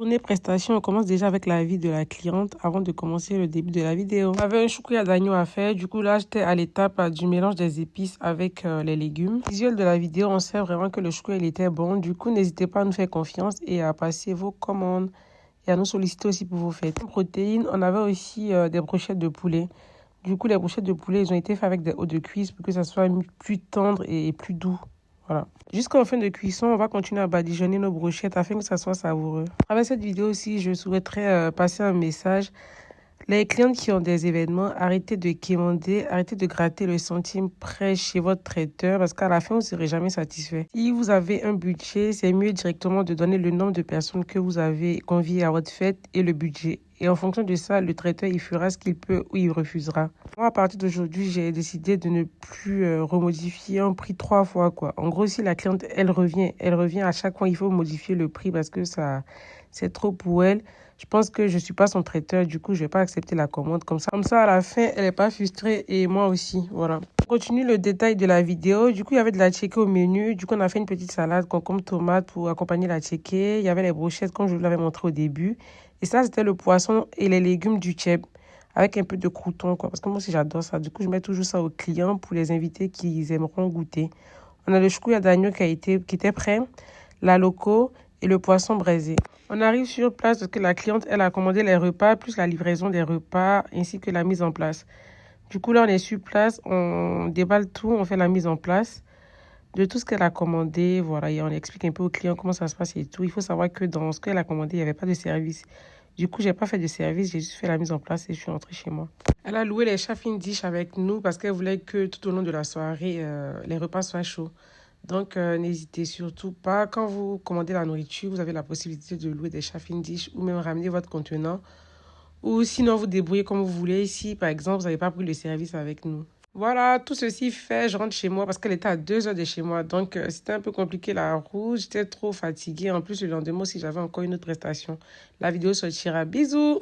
Tournée prestation, on commence déjà avec l'avis de la cliente avant de commencer le début de la vidéo. J'avais un choucroute d'agneau à faire, du coup là j'étais à l'étape du mélange des épices avec les légumes. Visuel de la vidéo, on sait vraiment que le choucroute il était bon, du coup n'hésitez pas à nous faire confiance et à passer vos commandes et à nous solliciter aussi pour vos fêtes. En protéines, on avait aussi des brochettes de poulet. Du coup les brochettes de poulet ils ont été faits avec des os de cuisse pour que ça soit plus tendre et plus doux. Voilà. Jusqu'en fin de cuisson, on va continuer à badigeonner nos brochettes afin que ça soit savoureux. Avec cette vidéo aussi, je souhaiterais passer un message. Les clientes qui ont des événements, arrêtez de quémander, arrêtez de gratter le centime près chez votre traiteur parce qu'à la fin, vous ne serez jamais satisfait. Si vous avez un budget, c'est mieux directement de donner le nombre de personnes que vous avez conviées à votre fête et le budget. Et en fonction de ça, le traiteur, il fera ce qu'il peut ou il refusera. Moi, à partir d'aujourd'hui, j'ai décidé de ne plus remodifier un prix 3 fois, quoi. En gros, si la cliente, elle revient à chaque fois, il faut modifier le prix parce que ça, c'est trop pour elle. Je pense que je ne suis pas son traiteur, du coup, je ne vais pas accepter la commande comme ça. Comme ça, à la fin, elle n'est pas frustrée et moi aussi, voilà. On continue le détail de la vidéo. Du coup, il y avait de la tchéké au menu. Du coup, on a fait une petite salade, concombre, tomate pour accompagner la tchéké. Il y avait les brochettes, comme je vous l'avais montré au début. Et ça, c'était le poisson et les légumes du tchèp avec un peu de crouton, quoi. Parce que moi aussi, j'adore ça. Du coup, je mets toujours ça aux clients pour les invités qui aimeront goûter. On a le choucroute d'agneau qui était prêt, la loco et le poisson braisé. On arrive sur place parce que la cliente, elle a commandé les repas, plus la livraison des repas, ainsi que la mise en place. Du coup, là, on est sur place, on déballe tout, on fait la mise en place de tout ce qu'elle a commandé. Voilà, et on explique un peu aux clients comment ça se passe et tout. Il faut savoir que dans ce qu'elle a commandé, il n'y avait pas de service. Du coup, j'ai pas fait de service, j'ai juste fait la mise en place et je suis rentrée chez moi. Elle a loué les chafing dish avec nous parce qu'elle voulait que tout au long de la soirée, les repas soient chauds. Donc, n'hésitez surtout pas. Quand vous commandez la nourriture, vous avez la possibilité de louer des chafing dish ou même ramener votre contenant. Ou sinon, vous débrouillez comme vous voulez. Si, par exemple, vous n'avez pas pris le service avec nous. Voilà, tout ceci fait, je rentre chez moi parce qu'elle était à 2 heures de chez moi. Donc, c'était un peu compliqué la route. J'étais trop fatiguée. En plus, le lendemain aussi, j'avais encore une autre prestation. La vidéo sortira. Bisous!